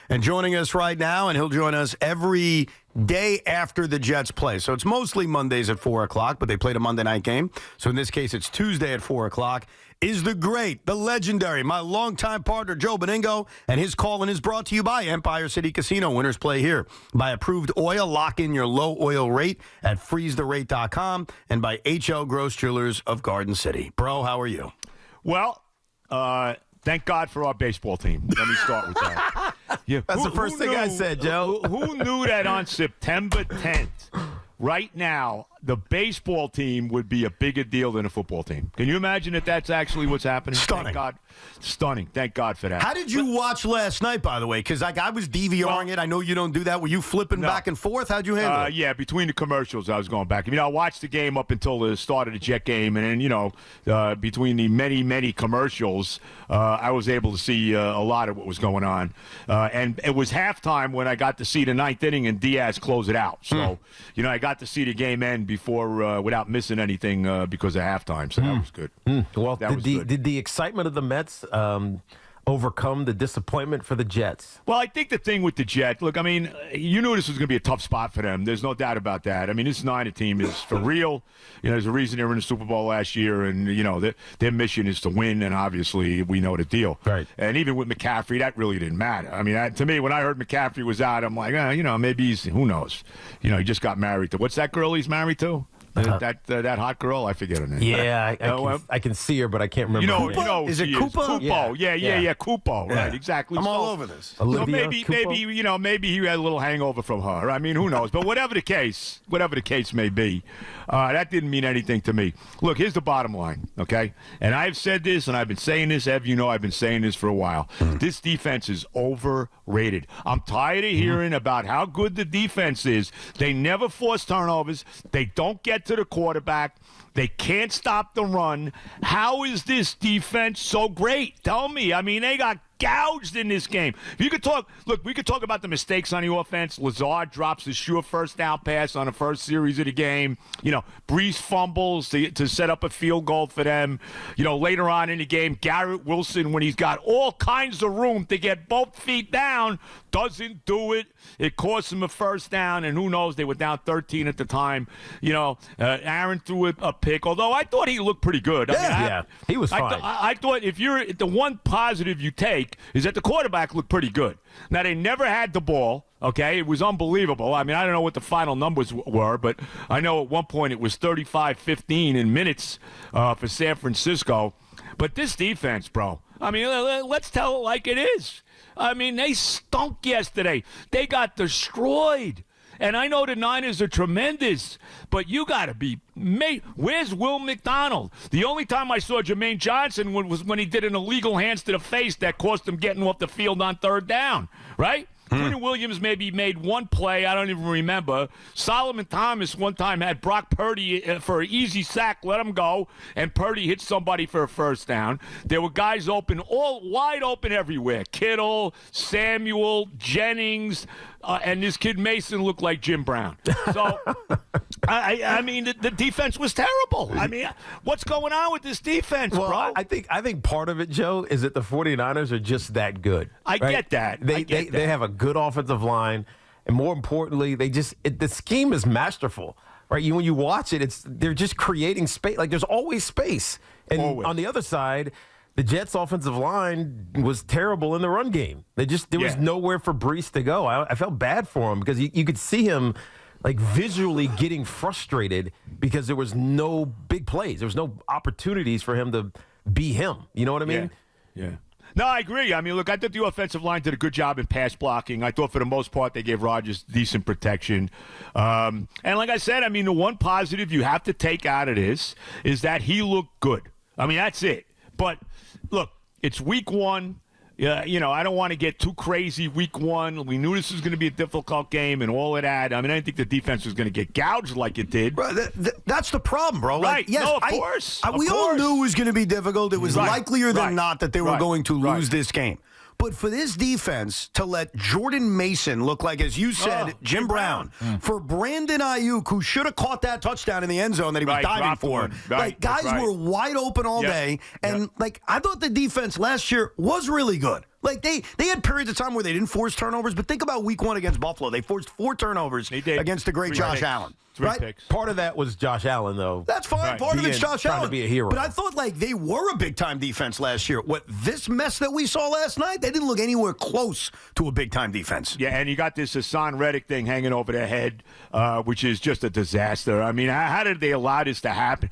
and joining us right now, and he'll join us every day after the Jets play. So it's mostly Mondays at 4 o'clock, but they played a Monday night game. So in this case, it's Tuesday at 4 o'clock. Is the great, the legendary, my longtime partner, Joe Benigno, and his call-in is brought to you by Empire City Casino. Winners play here. By Approved Oil, lock in your low oil rate at freezerate.com, and by HL Gross Jewelers of Garden City. Bro, how are you? Well, thank God for our baseball team. Let me start with that. Yeah, That's the first thing I said, Joe. Who knew that on September 10th, right now, the baseball team would be a bigger deal than a football team? Can you imagine that that's actually what's happening? Stunning. Thank God. Stunning. Thank God for that. How did you watch last night, by the way? Because I was DVRing it. I know you don't do that. Were you flipping back and forth? How'd you handle it? Yeah, between the commercials, I was going back. I mean, I watched the game up until the start of the Jet game, and then, between the many, many commercials, I was able to see a lot of what was going on. And it was halftime when I got to see the ninth inning and Diaz close it out. So, I got to see the game end before without missing anything because of halftime. So that was good. Well, That was good. did the excitement of the Mets overcome the disappointment for the Jets? Well, I think the thing with the Jets, look, I mean, you knew this was going to be a tough spot for them. There's no doubt about that. I mean, this Niner team is for real. There's a reason they were in the Super Bowl last year, and, their mission is to win, and obviously we know the deal. Right. And even with McCaffrey, that really didn't matter. I mean, to me, when I heard McCaffrey was out, I'm like, maybe he's, who knows? He just got married to, what's that girl he's married to? That hot girl, I forget her name. Yeah, I can see her, but I can't remember. Is it she Koopa? Kupo. Yeah, Kupo. Yeah. Right, exactly. I'm all over this. Olivia maybe Kupo? maybe he had a little hangover from her. I mean, who knows? But whatever the case may be, that didn't mean anything to me. Look, here's the bottom line, okay? And I've said this, and I've been saying this, Ev, I've been saying this for a while. This defense is overrated. I'm tired of hearing about how good the defense is. They never force turnovers. They don't get to the quarterback. They can't stop the run. How is this defense so great? Tell me. I mean, they got gouged in this game. We could talk about the mistakes on the offense. Lazard drops the sure first down pass on the first series of the game. Brees fumbles to set up a field goal for them. Later on in the game, Garrett Wilson, when he's got all kinds of room to get both feet down, doesn't do it. It cost him a first down, and who knows, they were down 13 at the time. Aaron threw a pick, although I thought he looked pretty good. He was fine. I thought if you're the one positive you take is that the quarterback looked pretty good. Now, they never had the ball, okay? It was unbelievable. I mean, I don't know what the final numbers were, but I know at one point it was 35-15 in minutes for San Francisco. But this defense, bro, I mean, let's tell it like it is. I mean, they stunk yesterday. They got destroyed. And I know the Niners are tremendous, but you got to be where's Will McDonald? The only time I saw Jermaine Johnson was when he did an illegal hands to the face that cost him getting off the field on third down, right? Quentin Williams maybe made one play. I don't even remember. Solomon Thomas one time had Brock Purdy for an easy sack, let him go, and Purdy hit somebody for a first down. There were guys open, all wide open everywhere. Kittle, Samuel, Jennings, and this kid Mason looked like Jim Brown. So, I mean, the defense was terrible. I mean, what's going on with this defense, bro? I think part of it, Joe, is that the 49ers are just that good. I get that. They have a good offensive line, and more importantly, the scheme is masterful. Right? When you watch it, they're just creating space. Like, there's always space. And on the other side, the Jets' offensive line was terrible in the run game. There was nowhere for Brees to go. I felt bad for him because you could see him like visually getting frustrated because there was no big plays. There was no opportunities for him to be him. You know what I mean? Yeah. No, I agree. I mean, look, I thought the offensive line did a good job in pass blocking. I thought for the most part they gave Rodgers decent protection. And like I said, I mean, the one positive you have to take out of this is that he looked good. I mean, that's it. But, look, it's week one. I don't want to get too crazy week one. We knew this was going to be a difficult game and all of that. I mean, I didn't think the defense was going to get gouged like it did. Bro, that's the problem, bro. Right. Like, yes, no, of course. We all knew it was going to be difficult. It was likelier than not that they were going to lose this game. But for this defense to let Jordan Mason look like, as you said, Jim Brown, for Brandon Ayuk, who should have caught that touchdown in the end zone that he was diving for. Like, guys were wide open all day. And, I thought the defense last year was really good. Like, they had periods of time where they didn't force turnovers, but think about week 1 against Buffalo. They forced 4 turnovers against the great Josh Allen. Right? Part of that was Josh Allen, though. That's fine. Right. Part of it's Josh Allen. Trying to be a hero. But I thought, like, they were a big-time defense last year. What, this mess that we saw last night, they didn't look anywhere close to a big-time defense. Yeah, and you got this Haason Reddick thing hanging over their head, which is just a disaster. I mean, how did they allow this to happen?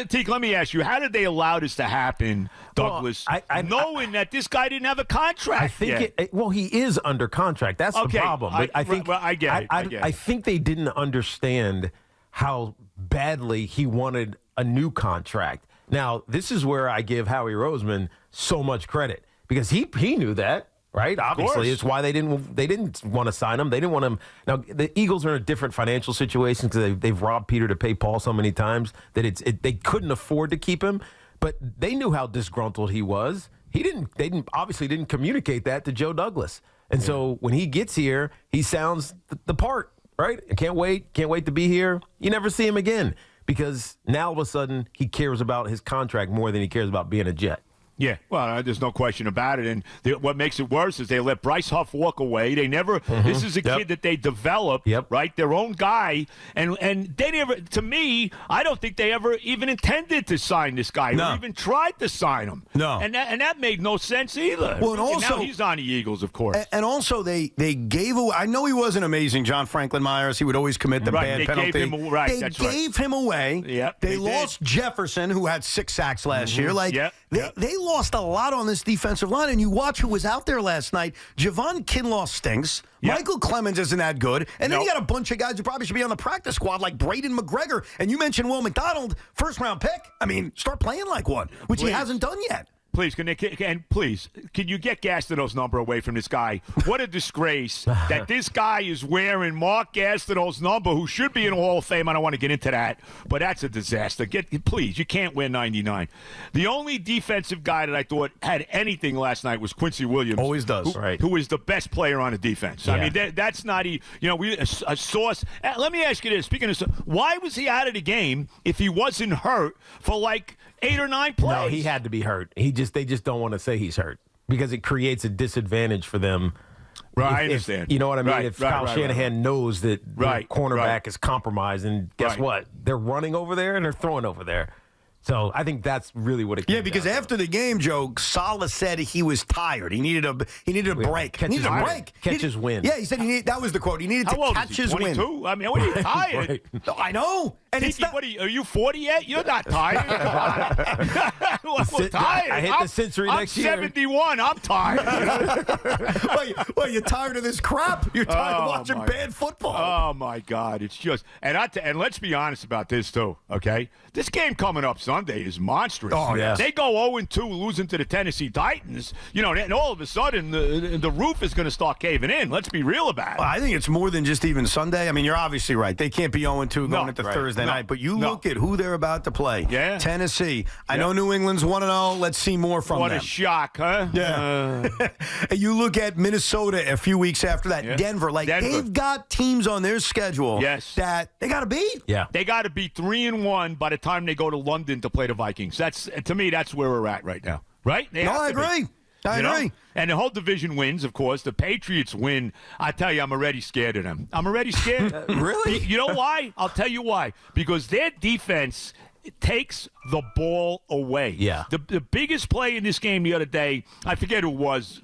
Teak, let me ask you, how did they allow this to happen, Douglas, knowing that this guy didn't have a contract I think yet? Well, he is under contract. That's the problem. But I think I get it. I think they didn't understand how badly he wanted a new contract. Now, this is where I give Howie Roseman so much credit because he knew that, right? Obviously, it's why they didn't want to sign him. They didn't want him. Now, the Eagles are in a different financial situation because they've robbed Peter to pay Paul so many times that they couldn't afford to keep him. But they knew how disgruntled he was. They obviously didn't communicate that to Joe Douglas. And so when he gets here, he sounds the part. Right? I can't wait to be here. You never see him again because now all of a sudden he cares about his contract more than he cares about being a Jet. Yeah, well, there's no question about it. And what makes it worse is they let Bryce Huff walk away. They never. This is a kid that they developed, right? Their own guy, and they never. To me, I don't think they ever even intended to sign this guy. No. Or even tried to sign him. No, and that made no sense either. Well, and also now he's on the Eagles, of course. And also they gave away. I know he wasn't amazing, John Franklin Myers. He would always commit the bad penalty. Gave him, they gave him away. Yep, they lost Jefferson, who had 6 sacks last year. Like they lost a lot on this defensive line, and you watch who was out there last night. Javon Kinlaw stinks. Michael Clemens isn't that good. And then you got a bunch of guys who probably should be on the practice squad, like Braden McGregor. And you mentioned Will McDonald, first-round pick. I mean, start playing like one, which he hasn't done yet. Please, can you get Gastineau's number away from this guy? What a disgrace that this guy is wearing Mark Gastineau's number, who should be in the Hall of Fame. I don't want to get into that, but that's a disaster. Please, you can't wear 99. The only defensive guy that I thought had anything last night was Quincy Williams. Always does, who is the best player on the defense. I mean, that's not a source. Let me ask you this. Speaking of, why was he out of the game if he wasn't hurt for like 8 or 9 plays? No, he had to be hurt. They just don't want to say he's hurt because it creates a disadvantage for them. Right, I understand. You know what I mean? If Kyle Shanahan knows that the cornerback is compromised, and guess what? They're running over there and they're throwing over there. So I think that's really what it came because after the game, Joe, Saleh said he was tired. He needed a break. He needed a break. Catch his wind. Yeah, he said that was the quote. He needed to catch his wind. 22? I mean, what are you tired? I know. And are you 40 yet? You're not tired. Tired. I hit the century next year. I'm 71. I'm tired. Well, you're tired of this crap. You're tired of watching bad football. Oh my God, it's just and let's be honest about this too. Okay, this game coming up Sunday is monstrous. Oh yes. They go 0-2, losing to the Tennessee Titans. And all of a sudden the roof is going to start caving in. Let's be real about it. Well, I think it's more than just even Sunday. I mean, you're obviously right. They can't be 0-2 going into Thursday night. But you look at who they're about to play. Yeah. Tennessee. I know New England's 1-0. Let's see more from them. What a shock, huh? Yeah. You look at Minnesota a few weeks after that. Yeah. Denver. They've got teams on their schedule that they got to beat. Yeah. They got to be 3-1 by the time they go to London to play the Vikings. To me, that's where we're at right now. Right? I agree. I agree. And the whole division wins, of course. The Patriots win. I tell you, I'm already scared of them. I'm already scared. Really? You know why? I'll tell you why. Because their defense takes the ball away. Yeah. The biggest play in this game the other day, I forget who it was.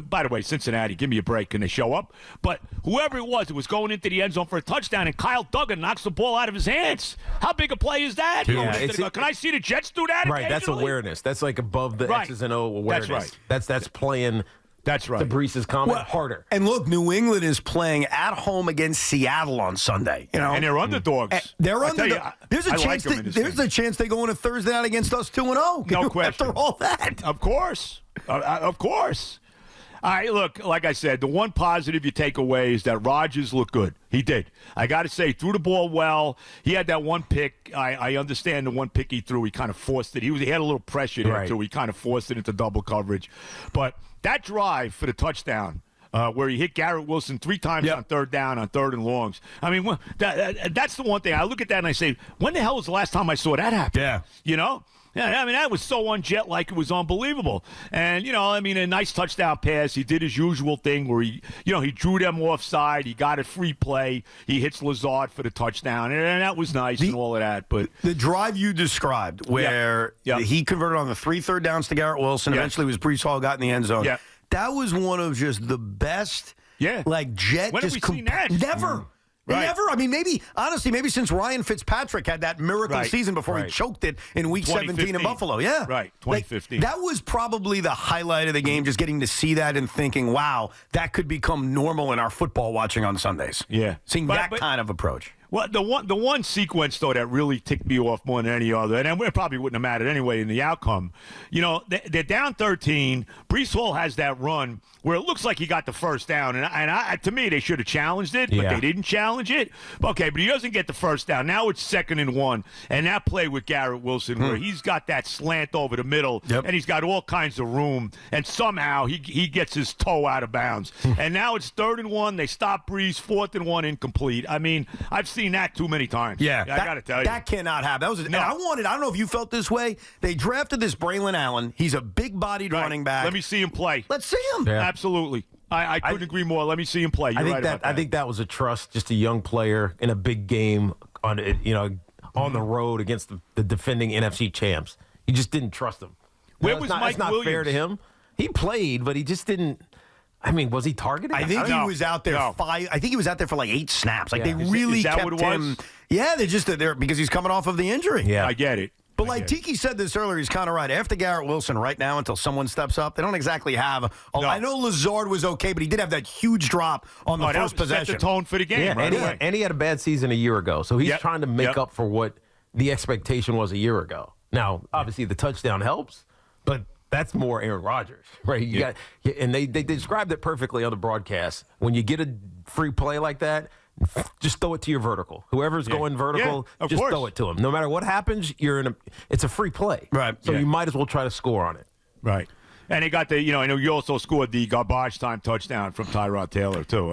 By the way, Cincinnati, give me a break. Can they show up? But whoever it was going into the end zone for a touchdown, and Kyle Duggan knocks the ball out of his hands. How big a play is that? Yeah, Can I see the Jets do that? Right, that's awareness. That's like above the X's and O awareness. That's right. That's playing. That's right. To Brees's comment, harder. And look, New England is playing at home against Seattle on Sunday. And they're underdogs. They're underdogs. There's a chance they go into Thursday night against us 2-0. No question. After all that, of course, of course. All right, look, like I said, the one positive you take away is that Rodgers looked good. He did. I got to say, threw the ball well. He had that one pick. I understand the one pick he threw. He kind of forced it. He had a little pressure there, too. He kind of forced it into double coverage. But that drive for the touchdown, where he hit Garrett Wilson 3 times on 3rd down, on 3rd and longs. I mean, that's the one thing. I look at that and I say, when the hell was the last time I saw that happen? Yeah. Yeah, I mean, that was so unjet-like, it was unbelievable. And, a nice touchdown pass. He did his usual thing where he drew them offside. He got a free play. He hits Lazard for the touchdown. And that was nice and all of that. But the drive you described where he converted on the 3 third downs to Garrett Wilson, eventually was Breece Hall got in the end zone. Yeah. That was one of just the best, jet. When have we seen that? Never. Right. Never. I mean, maybe since Ryan Fitzpatrick had that miracle season before he choked it in Week 17 in Buffalo. Yeah. Right, 2015. That was probably the highlight of the game, just getting to see that and thinking, wow, that could become normal in our football watching on Sundays. Yeah. Seeing that kind of approach. Well, the one sequence, though, that really ticked me off more than any other, and it probably wouldn't have mattered anyway in the outcome, they're down 13. Breece Hall has that run where it looks like he got the first down, and to me, they should have challenged it, but they didn't challenge it. Okay, but he doesn't get the first down. Now it's 2nd and 1, and that play with Garrett Wilson where he's got that slant over the middle, and he's got all kinds of room, and somehow he gets his toe out of bounds. And now it's 3rd and 1. They stop Breece, 4th and 1 incomplete. I mean, I've seen that too many times. Yeah, I got to tell you. That cannot happen. That was and I don't know if you felt this way. They drafted this Braylon Allen. He's a big-bodied running back. Let me see him play. Let's see him. Yeah. Absolutely. I couldn't agree more. Let me see him play. I think that was a trust, just a young player in a big game on the road against the defending NFC champs. You just didn't trust him. Where was Mike Williams? That's not fair to him. He played, but he just didn't. I mean, was he targeted? I think he was out there. I think he was out there for like 8 snaps. Like they really kept him. Yeah, they're just there because he's coming off of the injury. Yeah, I get it. But like Tiki said this earlier, he's kind of right. After Garrett Wilson, right now, until someone steps up, they don't exactly have. I know Lazard was okay, but he did have that huge drop on the first possession. Set the tone for the game. Yeah, and he had a bad season a year ago, so he's trying to make up for what the expectation was a year ago. Now, obviously, the touchdown helps, but that's more Aaron Rodgers, right? And they described it perfectly on the broadcast. When you get a free play like that, just throw it to your vertical. Whoever's going vertical, just throw it to him. No matter what happens, it's a free play. Right. So you might as well try to score on it. Right. And they got I know you also scored the garbage time touchdown from Tyrod Taylor, too.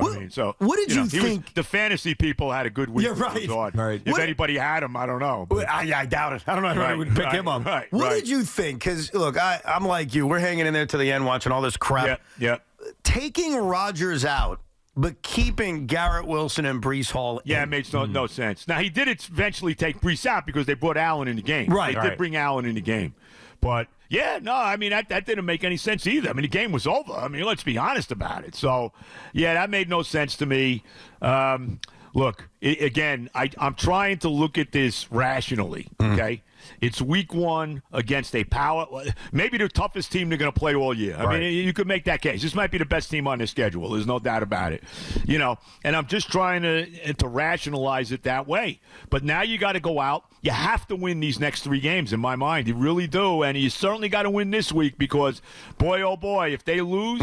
What did you think? The fantasy people had a good week. Yeah, right. If anybody had him, I don't know. I doubt it. I don't know if anyone would pick him up. What did you think? Because, look, I'm like you. We're hanging in there to the end watching all this crap. Yeah. Taking Rodgers out, but keeping Garrett Wilson and Breece Hall in. Yeah, it makes no sense. Now, he did eventually take Breece out because they brought Allen in the game. Right. They did bring Allen in the game. But, that didn't make any sense either. I mean, the game was over. I mean, let's be honest about it. So, that made no sense to me. Look, I'm trying to look at this rationally, okay? It's week 1 against maybe the toughest team they're going to play all year. I mean, you could make that case. This might be the best team on their schedule. There's no doubt about it. And I'm just trying to rationalize it that way. But now you got to go out. You have to win these next 3 games, in my mind. You really do. And you certainly got to win this week because, boy, oh, boy, if they lose,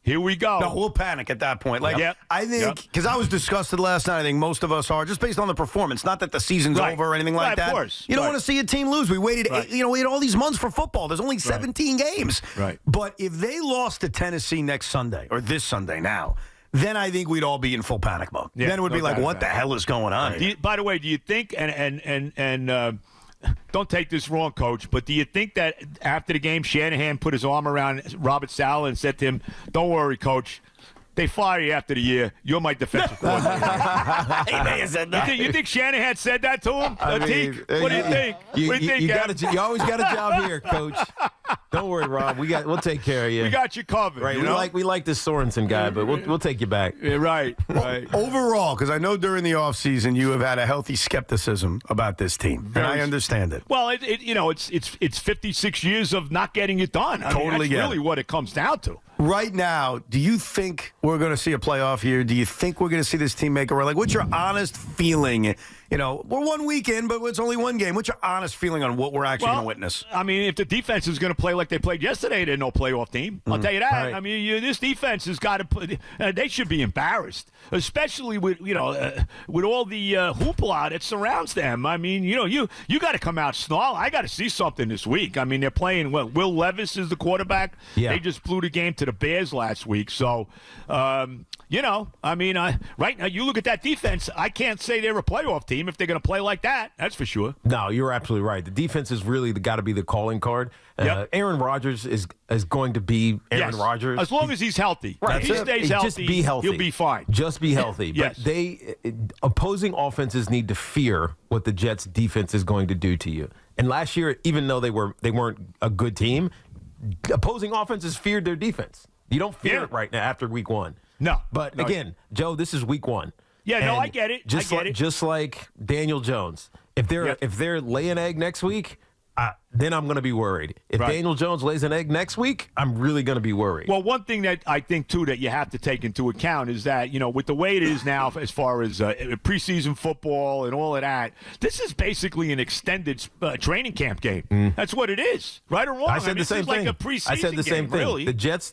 here we go. No, we'll panic at that point. I think, because I was disgusted last night, I think most of us are, just based on the performance. Not that the season's over or anything like that. Of course. You don't want to see a team lose. We waited, we had all these months for football. There's only 17 games. Right. But if they lost to Tennessee next Sunday, or this Sunday now, then I think we'd all be in full panic mode. Yeah, then it would be like, what the hell is going on here? By the way, do you think, and don't take this wrong, Coach, but do you think that after the game, Shanahan put his arm around Robert Saleh and said to him, "Don't worry, Coach. They fire you after the year. You're my defensive coordinator." He may have said that. You think Shanahan said that to him? What do you think? You always got a job here, Coach. Don't worry, Rob. We'll take care of you. We got you covered. Right. We like this Sorensen guy, but we'll take you back. Yeah, right. Overall, because I know during the offseason you have had a healthy skepticism about this team, and I understand it. Well, it's 56 years of not getting it done. I mean, that's really what it comes down to. Right now, do you think we're going to see a playoff here? Do you think we're going to see this team make a run? Like, what's your honest feeling? We're 1 week in, but it's only 1 game. What's your honest feeling on what we're actually going to witness? I mean, if the defense is going to play like they played yesterday, they're no playoff team. I'll tell you that. Right. I mean, this defense has got to put. They should be embarrassed, especially with with all the hoopla that surrounds them. I mean, you got to come out snarl. I got to see something this week. I mean, they're playing. Well, Will Levis is the quarterback. Yeah. They just blew the game to the Bears last week. So, right now, you look at that defense, I can't say they're a playoff team if they're going to play like that. That's for sure. No, you're absolutely right. The defense is really got to be the calling card. Aaron Rodgers is going to be Aaron Rodgers. As long as he's healthy. Right. If he stays healthy, just be healthy, he'll be fine. Just be healthy. Yes. But opposing offenses need to fear what the Jets defense is going to do to you. And last year, even though they weren't a good team, opposing offenses feared their defense. You don't fear it right now after week 1. No. But again, Joe, this is week 1. Yeah, no, I get it. Just like Daniel Jones. If they're laying an egg next week, then I'm going to be worried. If Daniel Jones lays an egg next week, I'm really going to be worried. Well, one thing that I think, too, that you have to take into account is that, with the way it is now as far as preseason football and all of that, this is basically an extended training camp game. That's what it is. Right or wrong? I said the same thing. Like a preseason I said the same thing. Really. The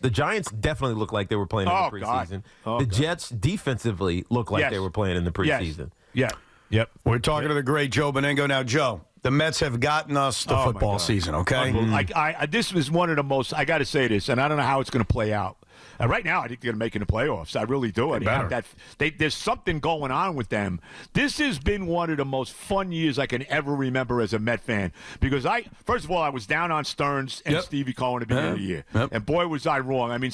Giants definitely look like they were playing in the preseason. The Jets defensively look like they were playing in the preseason. Yes. Yep. We're talking to the great Joe Benigno. Now, Joe, the Mets have gotten us the football season, okay? This was one of the most, I got to say this, and I don't know how it's going to play out. Right now, I think they're going to make it in the playoffs. I really do. There's something going on with them. This has been one of the most fun years I can ever remember as a Met fan because first of all, I was down on Stearns and Stevie Cohen at the beginning of the year. And boy, was I wrong. I mean,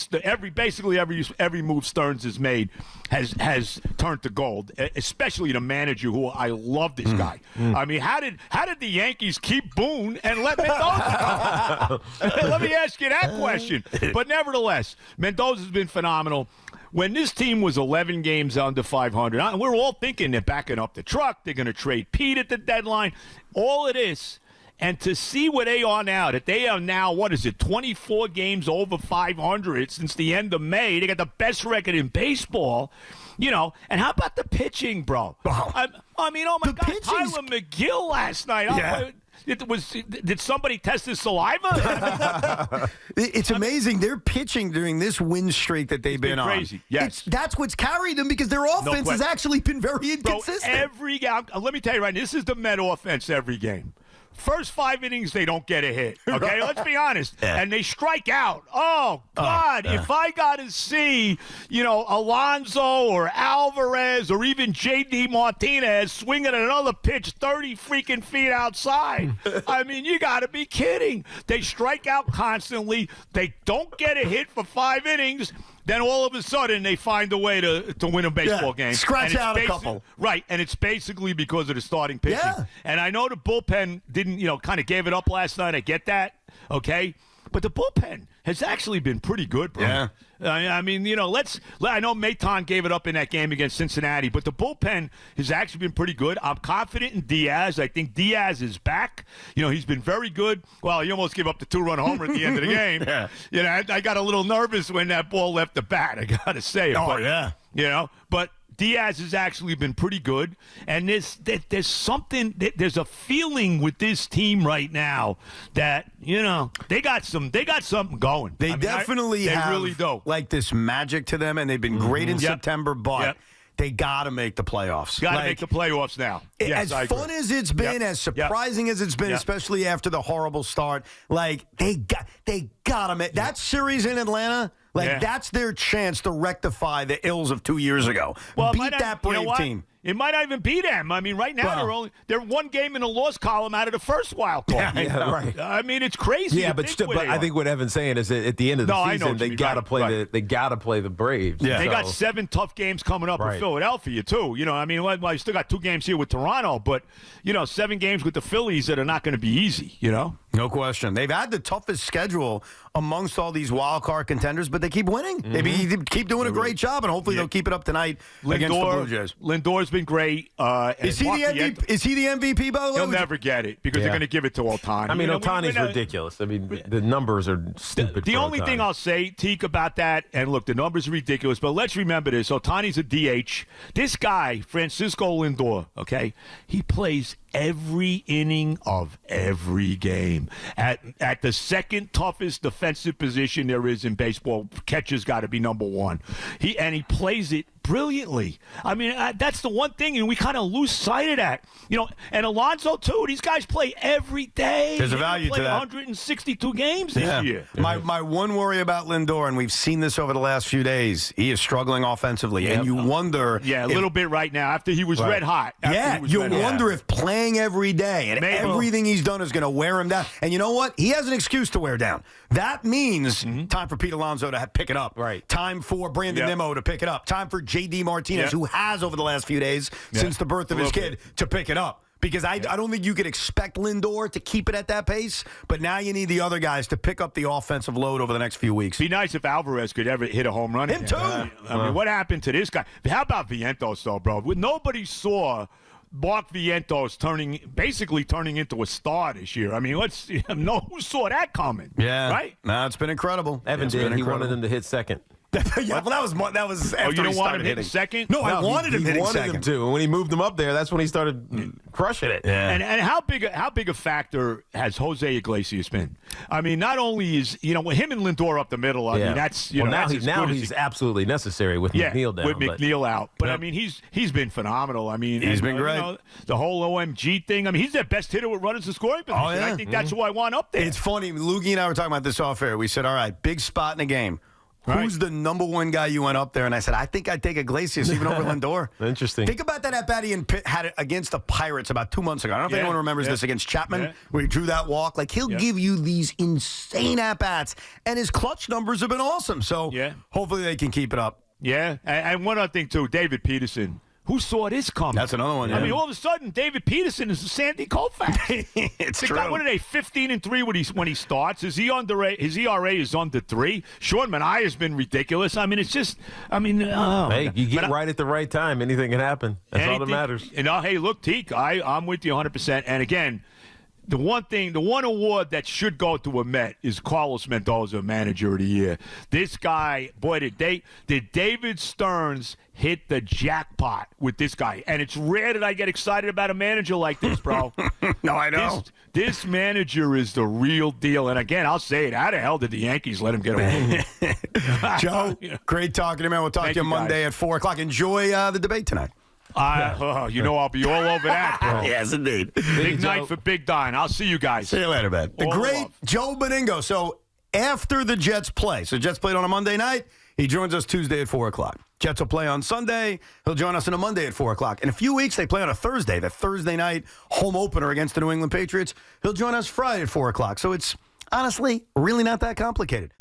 basically every move Stearns has made has turned to gold, especially the manager who I love this guy. I mean, how did the Yankees keep Boone and let Mendoza go? Let me ask you that question. But nevertheless, Mendoza has been phenomenal. When this team was 11 games under 500, we're all thinking they're backing up the truck. They're going to trade Pete at the deadline. All of this. And to see where they are now, that they are now, 24 games over 500 since the end of May. They got the best record in baseball. And how about the pitching, bro? I mean, oh, my God, Tyler McGill last night. Yeah. Did somebody test his saliva? It's amazing. They're pitching during this win streak that they've been on. Crazy. Yes. That's what's carried them because their offense has actually been very inconsistent. Let me tell you right now, this is the Met offense every game. First 5 innings, they don't get a hit. Okay, let's be honest. And they strike out. Oh, God, if I got to see, Alonso or Alvarez or even J.D. Martinez swinging at another pitch 30 freaking feet outside, I mean, you got to be kidding. They strike out constantly. They don't get a hit for 5 innings. Then all of a sudden they find a way to win a baseball game. Scratch out a couple. Right, and it's basically because of the starting pitching. Yeah. And I know the bullpen didn't, kind of gave it up last night. I get that, okay? But the bullpen has actually been pretty good, bro. Yeah. I mean, I know Maton gave it up in that game against Cincinnati, but the bullpen has actually been pretty good. I'm confident in Diaz. I think Diaz is back. He's been very good. Well, he almost gave up the 2-run homer at the end of the game. I got a little nervous when that ball left the bat, I got to say it. But Diaz has actually been pretty good, and there's a feeling with this team right now that they got something going. They definitely have, really do. Like this magic to them, and they've been great in September, but they got to make the playoffs. Got to make the playoffs now. Yes, as fun as it's been, as surprising as it's been, especially after the horrible start, they got to make that series in Atlanta. That's their chance to rectify the ills of 2 years ago. Well, beat that Brave team. It might not even be them. I mean, right now they're one game in the loss column out of the first wild card. Right. I mean, it's crazy. Yeah, but I think what Evan's saying is that at the end of the season they got to play they got to play the Braves. Yeah. They got 7 tough games coming up with Philadelphia too. I mean, you still got 2 games here with Toronto, but 7 games with the Phillies that are not going to be easy. No question. They've had the toughest schedule amongst all these wild card contenders, but they keep winning. They keep doing a great job, and hopefully they'll keep it up tonight against the Blue Jays. Lindor's been great. Is he the MVP? Is he the MVP? By the way, he'll never get it because they're going to give it to Ohtani. I mean, Ohtani's ridiculous. I mean, the numbers are stupid. The only thing I'll say, Teak, about that, and look, the numbers are ridiculous, but let's remember this: Ohtani's a DH. This guy, Francisco Lindor, okay, he plays every inning of every game. At the second toughest defensive position there is in baseball, catcher's got to be number 1. He plays it brilliantly. I mean, that's the one one thing, and we kind of lose sight of that. And Alonso, too. These guys play every day. There's a value to that. 162 games this year. My one worry about Lindor, and we've seen this over the last few days, he is struggling offensively. And you wonder. Yeah, a little bit right now after he was red hot. You wonder if playing every day and everything he's done is going to wear him down. And you know what? He has an excuse to wear down. That means time for Pete Alonso to pick it up. Right. Time for Brandon Nimmo to pick it up. Time for J.D. Martinez, who has over the last few days since the birth of his kid, to pick it up. Because I don't think you could expect Lindor to keep it at that pace, but now you need the other guys to pick up the offensive load over the next few weeks. Be nice if Alvarez could ever hit a home run. Him too. I mean, what happened to this guy? How about Vientos, though, bro? Nobody saw Mark Vientos basically turning into a star this year. I mean, who saw that coming? Yeah. Right? No, it's been incredible. Evan did. He wanted him to hit second. Yeah, well, that was after you don't he want started him hitting second? No, I wanted him hitting second. He wanted him to. And when he moved him up there, that's when he started crushing it. Yeah. And how big a factor has Jose Iglesias been? I mean, not only is with him and Lindor up the middle. I mean, that's now he's absolutely necessary with McNeil down. With McNeil out. But I mean, he's been phenomenal. I mean, he's been great. The whole OMG thing. I mean, he's their best hitter with runners in scoring position. Oh, yeah. I think that's who I want up there. It's funny. Lukey and I were talking about this off air. We said, all right, big spot in the game. Who's the number one guy you went up there? And I said, I think I'd take Iglesias even over Lindor. Interesting. Think about that at-bat he had it against the Pirates about 2 months ago. I don't know if anyone remembers this against Chapman, where he drew that walk. Like, he'll give you these insane at-bats, and his clutch numbers have been awesome. So hopefully they can keep it up. Yeah, and one other thing, too, David Peterson. Who saw this coming? That's another one. Yeah. I mean, all of a sudden, David Peterson is a Sandy Koufax. It's the true. guy, what are they? 15-3 when he starts. His ERA is under 3. Sean Manaea has been ridiculous. I mean, it's just. I mean, hey, you get right at the right time. Anything can happen. That's all that matters. And hey, look, Teak, I'm with you 100%. And again. The one award that should go to a Met is Carlos Mendoza, Manager of the Year. This guy, boy, did David Stearns hit the jackpot with this guy. And it's rare that I get excited about a manager like this, bro. No, I know. This manager is the real deal. And again, I'll say it. How the hell did the Yankees let him get away? Joe, great talking to you, man. We'll talk to you Monday at 4 o'clock. Enjoy the debate tonight. I'll be all over that, bro. Yes, indeed. Big night for Big Don. I'll see you guys. See you later, man. The great Joe Benigno. So after the Jets play, so Jets played on a Monday night, he joins us Tuesday at 4 o'clock. Jets will play on Sunday. He'll join us on a Monday at 4 o'clock. In a few weeks, they play on a Thursday, the Thursday night home opener against the New England Patriots. He'll join us Friday at 4 o'clock. So it's honestly really not that complicated.